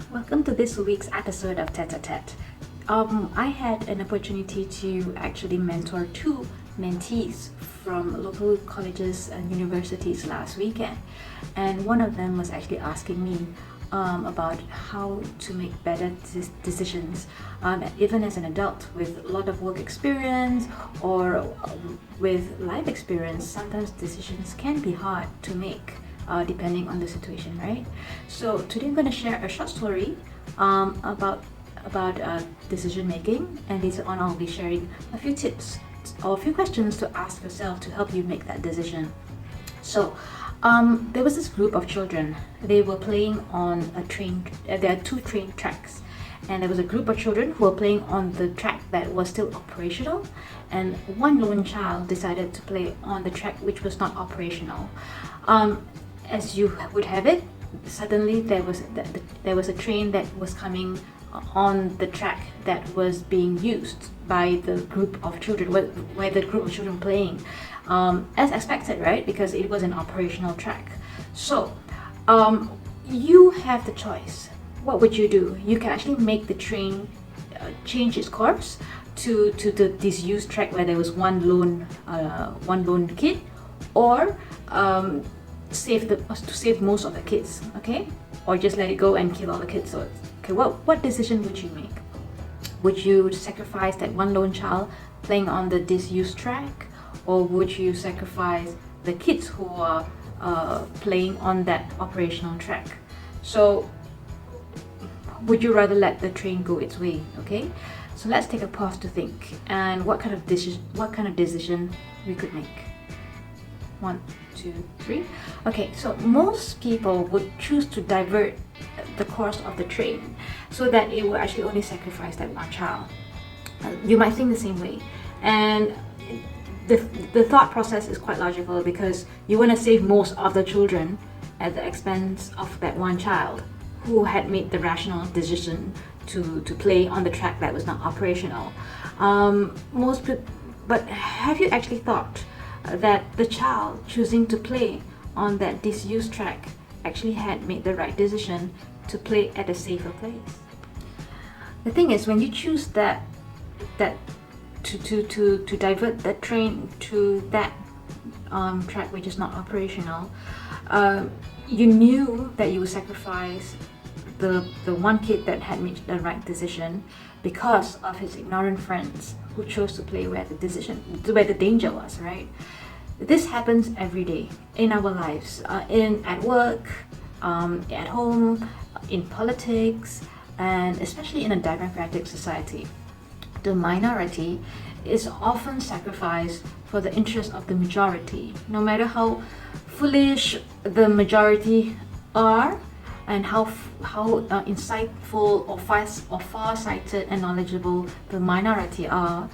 Welcome to this week's episode of Tete a Tete. I had an opportunity to actually mentor two mentees from local colleges and universities last weekend, and one of them was actually asking me about how to make better decisions, even as an adult with a lot of work experience or with life experience. Sometimes decisions can be hard to make. Depending on the situation, right? So today I'm going to share a short story about decision making, and later on I'll be sharing a few tips or a few questions to ask yourself to help you make that decision. So there was this group of children. They were playing on a train. There are two train tracks, and there was a group of children who were playing on the track that was still operational, and one lone child decided to play on the track which was not operational. As you would have it, suddenly there was a train that was coming on the track that was being used by the group of children, where the group of children playing, as expected, right? Because it was an operational track. So you have the choice. What would you do? You can actually make the train change its course to the disused track where there was one lone kid, or save most of the kids, okay? Or just let it go and kill all the kids. So, okay, what decision would you make? Would you sacrifice that one lone child playing on the disused track, or would you sacrifice the kids who are playing on that operational track? So, would you rather let the train go its way? Okay, so let's take a pause to think and what kind of decision we could make. 1, 2, 3. Okay, so most people would choose to divert the course of the train so that it will actually only sacrifice that one child. You might think the same way, and the thought process is quite logical because you want to save most of the children at the expense of that one child who had made the rational decision to play on the track that was not operational. But have you actually thought that the child choosing to play on that disused track actually had made the right decision to play at a safer place? The thing is, when you choose that to divert the train to that track which is not operational, you knew that you would sacrifice the one kid that had made the right decision because of his ignorant friends who chose to play where the danger was, right? This happens every day in our lives, at work, at home, in politics, and especially in a democratic society. The minority is often sacrificed for the interest of the majority, no matter how foolish the majority are and how insightful or far-sighted and knowledgeable the minority are.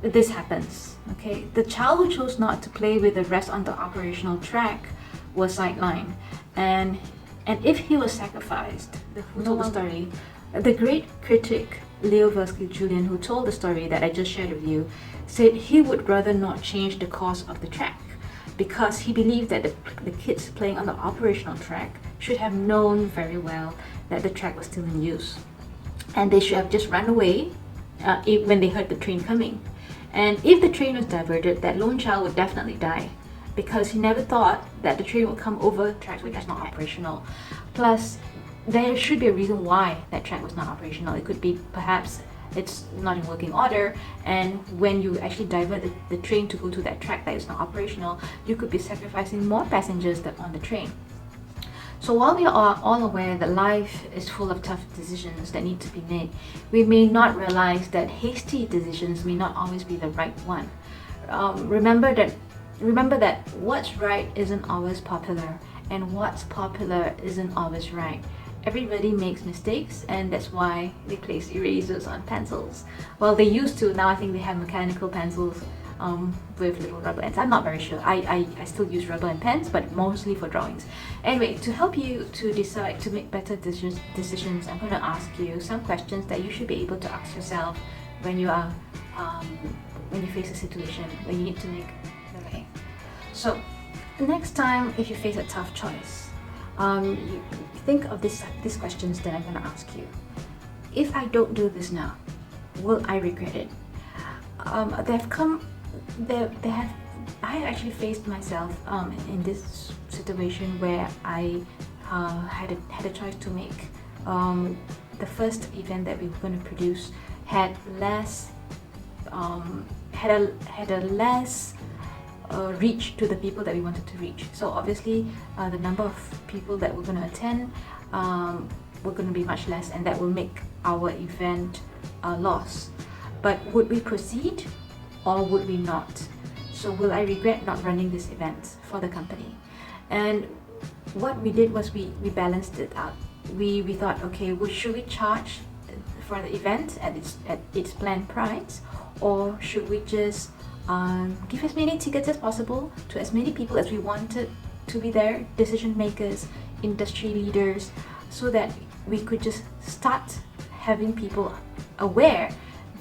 This happens, okay? The child who chose not to play with the rest on the operational track was sidelined, and if he was sacrificed, who told the story, the great critic Leo Varsky-Julian, who told the story that I just shared with you, said he would rather not change the course of the track because he believed that the kids playing on the operational track should have known very well that the track was still in use, and they should have just run away when they heard the train coming. And if the train was diverted, that lone child would definitely die because he never thought that the train would come over tracks which is not operational. Plus, there should be a reason why that track was not operational. It could be perhaps it's not in working order, and when you actually divert the train to go to that track that is not operational, you could be sacrificing more passengers on the train. So while we are all aware that life is full of tough decisions that need to be made, we may not realize that hasty decisions may not always be the right one. Remember that what's right isn't always popular, and what's popular isn't always right. Everybody makes mistakes, and that's why they place erasers on pencils. Well, they used to. Now I think they have mechanical pencils with little rubber ends. I'm not very sure. I still use rubber and pens, but mostly for drawings. Anyway, to help you to decide to make better decisions, I'm going to ask you some questions that you should be able to ask yourself when you face a situation where you need to make the right. So next time, if you face a tough choice, Think of these questions that I'm going to ask you. If I don't do this now, will I regret it? I have actually faced myself in this situation where I had a choice to make. The first event that we were going to produce had less reach to the people that we wanted to reach. So obviously, the number of people that were going to attend were going to be much less, and that will make our event a loss. But would we proceed or would we not? So will I regret not running this event for the company? And what we did was we balanced it out. We thought, okay, well, should we charge for the event at its planned price, or should we just give as many tickets as possible to as many people as we wanted to be there, decision makers, industry leaders, so that we could just start having people aware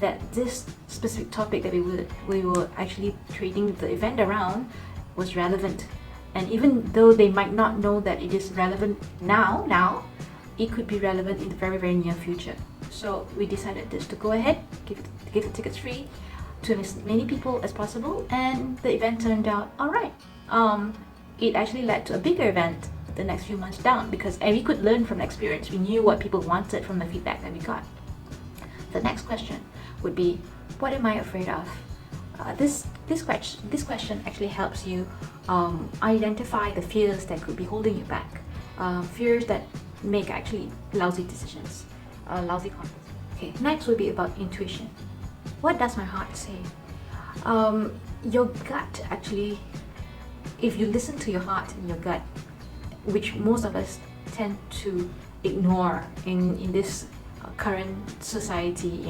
that this specific topic that we were actually creating the event around was relevant. And even though they might not know that it is relevant now, it could be relevant in the very, very near future. So we decided just to go ahead, give the tickets free to as many people as possible, and the event turned out alright. It actually led to a bigger event the next few months down, because we could learn from experience. We knew what people wanted from the feedback that we got. The next question would be, what am I afraid of? This question actually helps you identify the fears that could be holding you back. Fears that make actually lousy decisions, lousy confidence. Okay, next would be about intuition. What does my heart say? Your gut actually, if you listen to your heart and your gut, which most of us tend to ignore in this current society,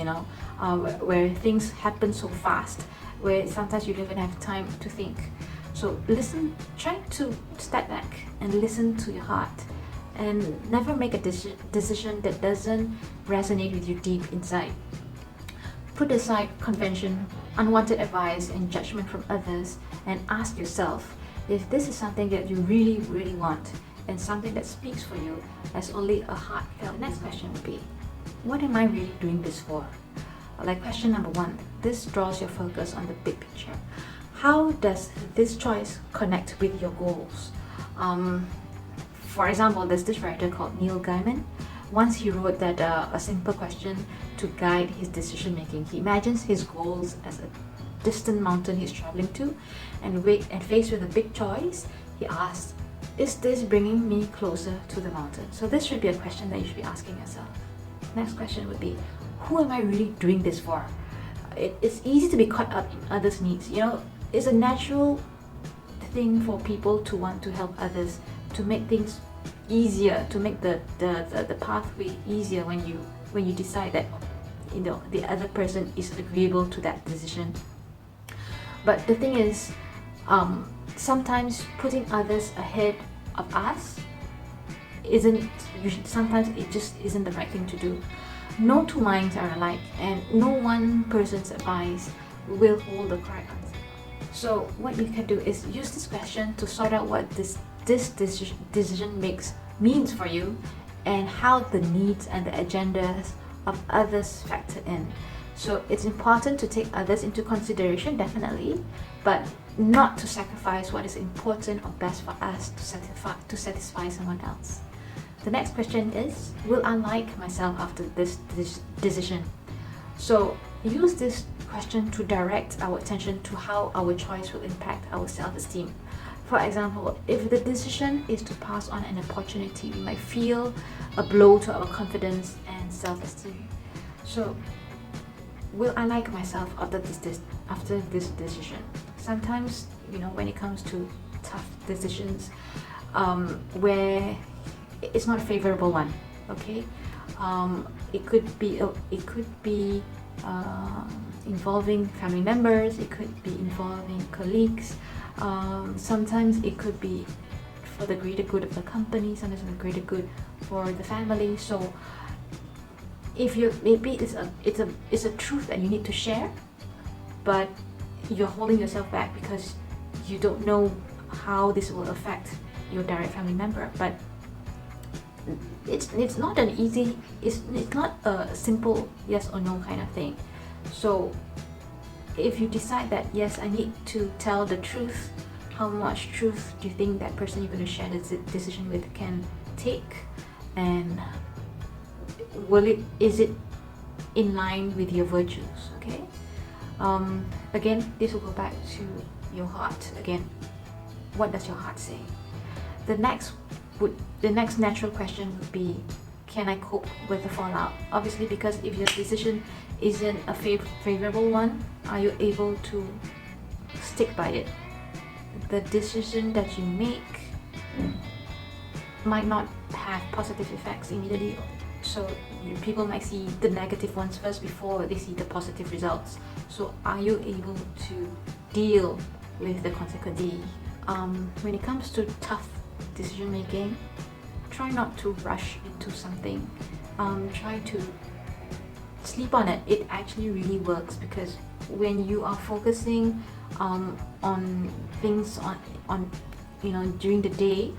where things happen so fast, where sometimes you don't even have time to think. So try to step back and listen to your heart, and never make a decision that doesn't resonate with you deep inside. Put aside convention, unwanted advice, and judgment from others, and ask yourself if this is something that you really, really want, and something that speaks for you as only a heartfelt. Next question would be, what am I really doing this for? Like question number 1, this draws your focus on the big picture. How does this choice connect with your goals? For example, there's this writer called Neil Gaiman. Once he wrote that a simple question to guide his decision making. He imagines his goals as a distant mountain he's traveling to, and faced with a big choice, he asks, is this bringing me closer to the mountain? So this should be a question that you should be asking yourself. Next question would be, who am I really doing this for? It's easy to be caught up in others' needs. It's a natural thing for people to want to help others, to make things easier, to make the pathway easier when you decide that the other person is agreeable to that decision. But the thing is, sometimes putting others ahead of us sometimes it just isn't the right thing to do. No two minds are alike, and no one person's advice will hold the correct answer. So what you can do is use this question to sort out what this decision means for you, and how the needs and the agendas of others factor in. So it's important to take others into consideration, definitely, but not to sacrifice what is important or best for us to satisfy someone else. The next question is, will I like myself after this decision? So use this question to direct our attention to how our choice will impact our self-esteem. For example, if the decision is to pass on an opportunity, we might feel a blow to our confidence and self-esteem. So, will I like myself after this decision? Sometimes, when it comes to tough decisions, where it's not a favorable one, okay? It could be involving family members. It could be involving colleagues. Sometimes it could be for the greater good of the company, sometimes for the greater good for the family. So maybe it's a truth that you need to share, but you're holding yourself back because you don't know how this will affect your direct family member. But it's not an easy, it's not a simple yes or no kind of thing. So if you decide that yes, I need to tell the truth, how much truth do you think that person you're going to share this decision with can take, and is it in line with your virtues? Okay. Again, this will go back to your heart. Again, what does your heart say? The next natural question would be, can I cope with the fallout? Obviously, because if your decision isn't a favorable one, are you able to stick by it? The decision that you make might not have positive effects immediately, so people might see the negative ones first before they see the positive results. So are you able to deal with the consequences? When it comes to tough decision making, try not to rush into something. Try to sleep on it. It actually really works, because when you are focusing on things on during the day,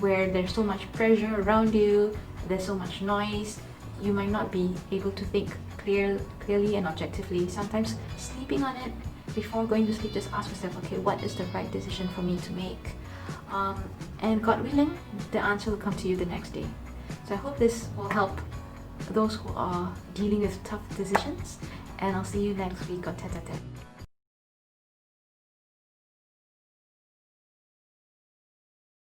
where there's so much pressure around you, there's so much noise, you might not be able to think clearly and objectively. Sometimes sleeping on it before going to sleep, just ask yourself, okay, what is the right decision for me to make? And God willing, the answer will come to you the next day. So I hope this will help those who are dealing with tough decisions, and I'll see you next week on Tete a Tete.